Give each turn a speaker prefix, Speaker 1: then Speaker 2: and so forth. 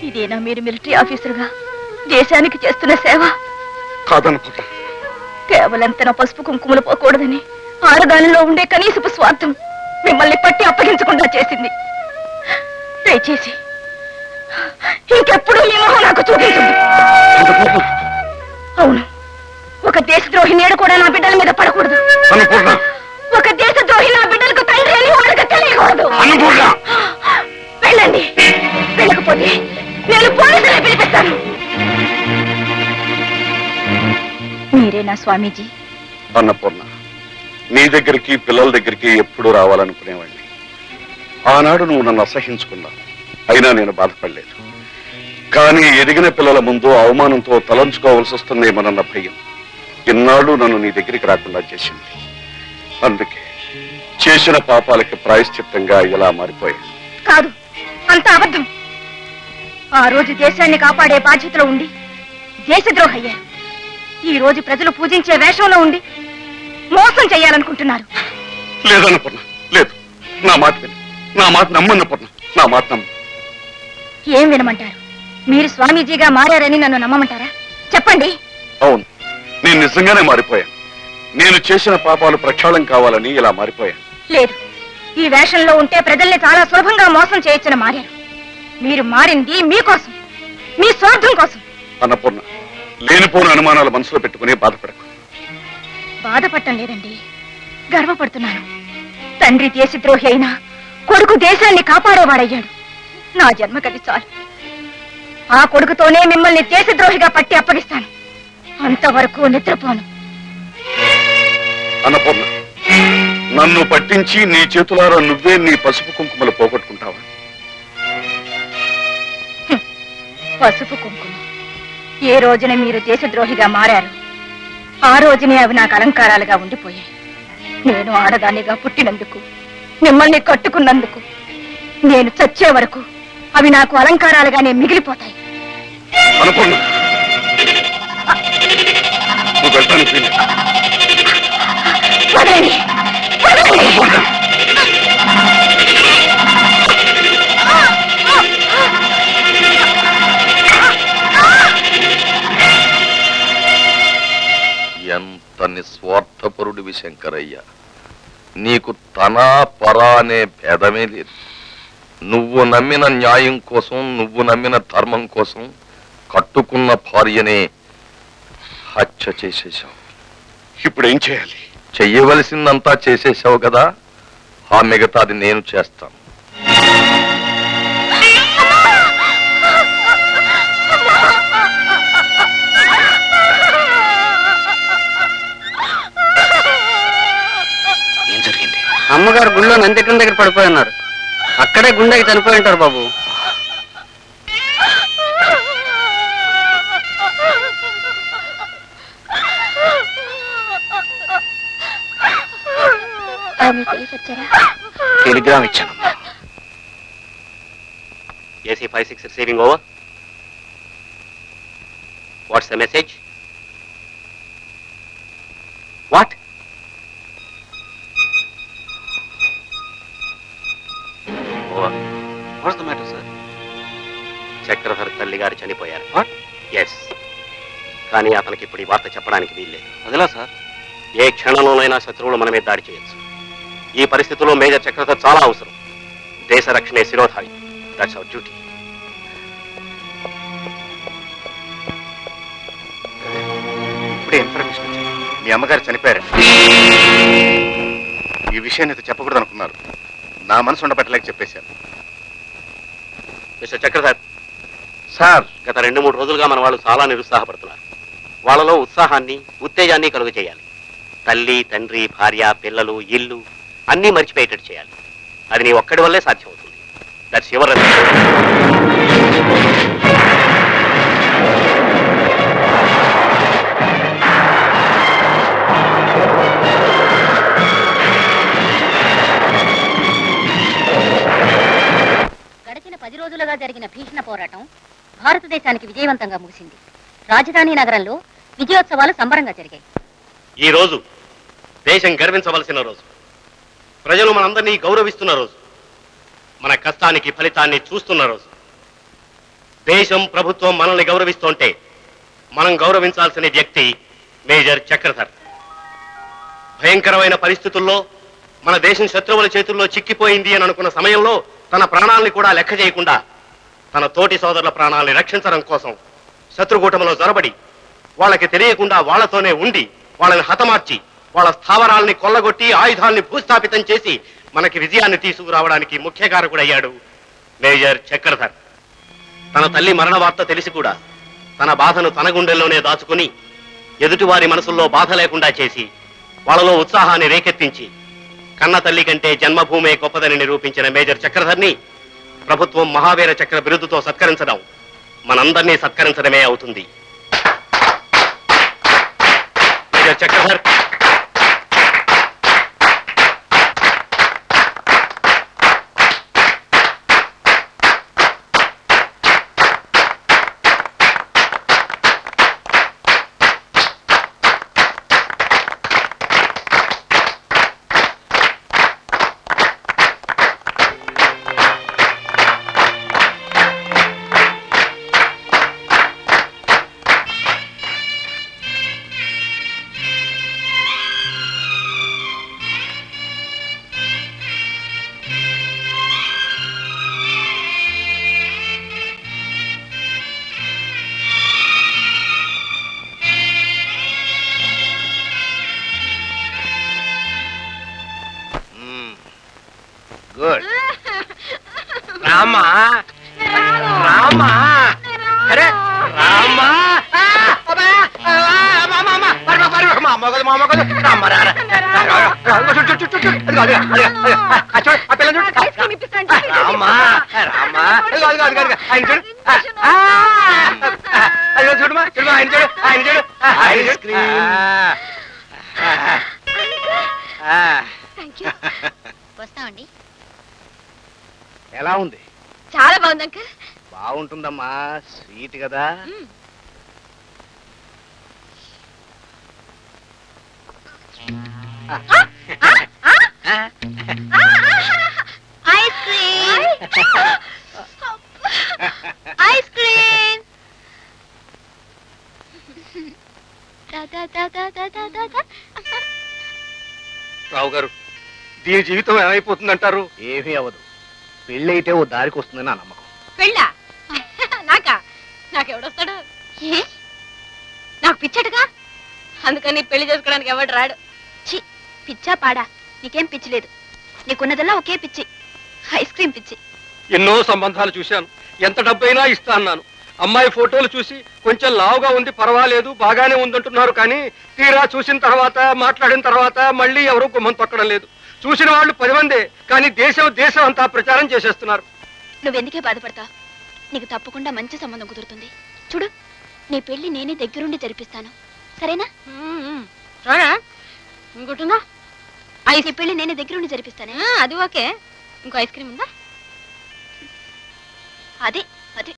Speaker 1: ఇదేనా మీరు మిలిటరీ ఆఫీసర్గా దేశానికి చేస్తున్న సేవ?
Speaker 2: కాదనుకుంటా.
Speaker 1: కేవలం తన పసుపు కుంకుమలు పోకూడదని ఆడదానిలో ఉండే కనీసపు స్వార్థం మిమ్మల్ని పట్టి అప్పగించకుండా చేసింది. దయచేసి ఇంకెప్పుడు మీ మొహం నాకు చూపించండి. అవును, ఒక దేశద్రోహి నేడు కూడా నా బిడ్డల మీద పడకూడదు. ఒక దేశద్రోహి నా బిడ్డలకు తండ్రి అని వాళ్ళకి తెలియకూడదు. వెళ్ళండి, వెళ్ళకపోతే నేను పోలీసులను పిలిపిస్తాను. మీరేనా స్వామీజీ?
Speaker 2: అన్నపూర్ణ, నీ దగ్గరికి పిల్లల దగ్గరికి ఎప్పుడు రావాలనుకునేవాడిని. ఆనాడు నువ్వు నన్ను అసహించుకున్నావు, అయినా నేను బాధపడలేదు. కానీ ఎదిగిన పిల్లల ముందు అవమానంతో తలంచుకోవాల్సి వస్తుందేమోనన్న భయం ఇన్నాళ్ళు నన్ను నీ దగ్గరికి రాకుండా చేసింది. అందుకే చేసిన పాపాలకి ప్రాయశ్చిత్తంగా ఇలా మారిపోయాను.
Speaker 1: కాదు, అంత అబద్ధం. ఆ రోజు దేశాన్ని కాపాడే బాధ్యతలో ఉండి దేశద్రోహయ్యారు. ఈ రోజు ప్రజలు పూజించే వేషంలో ఉండి మోసం చేయాలనుకుంటున్నారు.
Speaker 2: లేదన్నపూర్ణ, లేదు. నా మాట విను, నా మాట నమ్మన్నపూర్ణ, నా మాట నమ్ము.
Speaker 1: ఏం వినమంటారు? మీరు స్వామీజీగా మారారని నన్ను నమ్మమంటారా? చెప్పండి.
Speaker 2: అవును, నేను నిజంగానే మారిపోయాను. నేను చేసిన పాపాలు ప్రక్షాళన కావాలని ఇలా మారిపోయాను.
Speaker 1: లేదు, ఈ వేషంలో ఉంటే ప్రజల్ని చాలా సులభంగా మోసం చేయొచ్చని మారారు. మీరు మారింది మీకోసం, మీ స్వార్థం కోసం.
Speaker 2: అన్నపూర్ణ, లేనిపోని అనుమానాలు మనసులో పెట్టుకుని బాధపడకు.
Speaker 1: బాధపడటం లేదండి, గర్వపడుతున్నాను. తండ్రి దేశద్రోహి అయినా కొడుకు దేశాన్ని కాపాడేవాడయ్యాడు. నా జన్మకది చాలు. ఆ కొడుకుతోనే మిమ్మల్ని దేశద్రోహిగా పట్టి అప్పగిస్తాను. అంతవరకు నిద్రపోను.
Speaker 2: అన్నపూర్ణ, నన్ను పట్టించి నీ చేతులారా నువ్వే నీ పసుపు కుంకుమలు పోగొట్టుకుంటావా?
Speaker 1: పసుపు కుంకుమ ఏ రోజున మీరు దేశద్రోహిగా మారారు ఆ రోజునే అవి నాకు అలంకారాలుగా ఉండిపోయాయి. నేను ఆడదానిగా పుట్టినందుకు, మిమ్మల్ని కట్టుకున్నందుకు, నేను చచ్చే వరకు అవి నాకు అలంకారాలుగానే మిగిలిపోతాయి.
Speaker 2: అన్నపూర్ణ, నువ్వు వెళ్తాను.
Speaker 1: వదలండి, వదలండి.
Speaker 3: ఎంత నిస్వార్థపరుడివి శంకరయ్య. నీకు తనా పరా అనే భేదమే లేదు. నువ్వు నమ్మిన న్యాయం కోసం, నువ్వు నమ్మిన ధర్మం కోసం కట్టుకున్న భార్యనే హత్య చేసేశావు.
Speaker 2: ఇప్పుడు ఏం చేయాలి?
Speaker 3: చెయ్యవలసిందంతా చేసేశావు కదా, ఆ మిగతాది నేను చేస్తాను.
Speaker 2: ఏం జరిగింది?
Speaker 4: అమ్మగారు గుళ్ళో నందికం దగ్గర పడిపోయి ఉన్నారు. అక్కడే గుండెకి చనిపోయి ఉంటారు బాబు.
Speaker 2: టెలిగ్రామ్ ఇచ్చాను.
Speaker 5: AC 56 receiving over. What's the message? What? Over.
Speaker 4: What's the matter, sir?
Speaker 5: Chakradhar తల్లి గారు చనిపోయారు.
Speaker 4: What?
Speaker 5: Yes. కానీ అతనికి ఇప్పుడు ఈ వార్త చెప్పడానికి వీల్లేదు.
Speaker 4: అదిలా సార్?
Speaker 5: ఏ క్షణంలోనైనా శత్రువులు మన మీద దాడి చేయొచ్చు. ఈ పరిస్థితుల్లో మేజర్ చక్రధర్ చాలా అవసరం. దేశ రక్షణే శిరోధారి. That's our duty.
Speaker 2: ఇప్పుడే ఇన్ఫర్మేషన్ వచ్చింది. మీ అమ్మగారు చనిపోయారు. ఈ విషయాన్ని అయితే చెప్పకూడదు అనుకున్నారు. నా మనసు ఉండబట్టలేక చెప్పేశాను.
Speaker 5: మిస్టర్ చక్రధర్
Speaker 3: సార్,
Speaker 5: గత 2-3 రోజులుగా మన వాళ్ళు చాలా నిరుత్సాహపడుతున్నారు. వాళ్ళలో ఉత్సాహాన్ని, ఉత్తేజాన్ని కలుగు చేయాలి. తల్లి, తండ్రి, భార్య, పిల్లలు, ఇల్లు అన్నీ మర్చిపోయేటట్టు చేయాలి. అది నీ ఒక్కడి వల్లే సాధ్యమవుతుంది. దట్స్ యువర్
Speaker 6: గడిచిన 10 రోజులుగా జరిగిన భీషణ పోరాటం భారతదేశానికి విజయవంతంగా ముగిసింది. రాజధాని నగరంలో విజయోత్సవాలు సంబరంగా జరిగాయి.
Speaker 5: ఈ రోజు దేశం గర్వించవలసిన రోజు. ప్రజలు మనందరినీ గౌరవిస్తున్న రోజు. మన కష్టానికి ఫలితాన్ని చూస్తున్న రోజు. దేశం ప్రభుత్వం మనల్ని గౌరవిస్తుంటే మనం గౌరవించాల్సిన వ్యక్తి మేజర్ చక్రధర్. భయంకరమైన పరిస్థితుల్లో మన దేశం శత్రువుల చేతుల్లో చిక్కిపోయింది అని అనుకున్న సమయంలో తన ప్రాణాలని కూడా లెక్క చేయకుండా తన తోటి సోదరుల ప్రాణాలని రక్షించడం కోసం శత్రుకూటమిలో జొరబడి వాళ్ళకి తెలియకుండా వాళ్లతోనే ఉండి వాళ్ళని హతమార్చి వాళ్ళ స్థావరాల్ని కొల్లగొట్టి ఆయుధాల్ని భూస్థాపితం చేసి మనకి విజయాన్ని తీసుకురావడానికి ముఖ్య కారకుడయ్యాడు మేజర్ చక్రధర్. తన తల్లి మరణ వార్త తెలిసి కూడా తన బాధను తన గుండెల్లోనే దాచుకుని ఎదుటివారి మనసుల్లో బాధ లేకుండా చేసి వాళ్ళలో ఉత్సాహాన్ని రేకెత్తించి కన్న తల్లి కంటే జన్మభూమే గొప్పదని నిరూపించిన మేజర్ చక్రధర్ని ప్రభుత్వం మహావీర చక్ర బిరుదుతో సత్కరించడం మనందరినీ సత్కరించడమే అవుతుంది. మేజర్ చక్రధర్
Speaker 6: వస్తామండి.
Speaker 7: ఎలా ఉంది?
Speaker 1: చాలా బాగుంది అంకుల్.
Speaker 7: బాగుంటుందమ్మా, స్వీట్ కదా.
Speaker 6: Ice cream, ice cream.
Speaker 7: Rao గారు, దీని జీవితం ఏమైపోతుందంటారు? ఏమీ అవ్వదు. పెళ్ళైతే ఓ దారికి వస్తుందని నా నమ్మకం.
Speaker 1: పెళ్ళా? నాకెవడొస్తాడు? నాకు పిచ్చటగా, అందుకని పెళ్లి చేసుకోవడానికి ఎవడు రాడు.
Speaker 6: చి, పిచ్చా పాడా? నీకేం పిచ్చి లేదు. నీకున్నదల్లా ఒకే పిచ్చి, ఐస్ క్రీమ్ పిచ్చి.
Speaker 8: ఎన్నో సంబంధాలు చూశాను, ఎంత డబ్బైనా ఇస్తా అన్నాను. అమ్మాయి ఫోటోలు చూసి కొంచెం లావుగా ఉంది, పర్వాలేదు, బాగానే ఉందంటున్నారు. కానీ తీరా చూసిన తర్వాత, మాట్లాడిన తర్వాత మళ్ళీ ఎవరూ గుమ్మం తొక్కడం లేదు. చూసిన వాళ్ళు 10 మందే, కానీ దేశం అంతా ప్రచారం చేసేస్తున్నారు.
Speaker 6: నువ్వెందుకే బాధపడతావు? నీకు తప్పకుండా మంచి సంబంధం కుదురుతుంది. చూడు, నీ పెళ్లి నేనే దగ్గరుండి జరిపిస్తాను, సరేనా?
Speaker 1: ఇంకోటిందా?
Speaker 6: నీ పెళ్లి నేనే దగ్గరుండి జరిపిస్తానే.
Speaker 1: అది ఓకే. ఇంకో ఐస్ క్రీమ్ ఉందా?
Speaker 6: అదే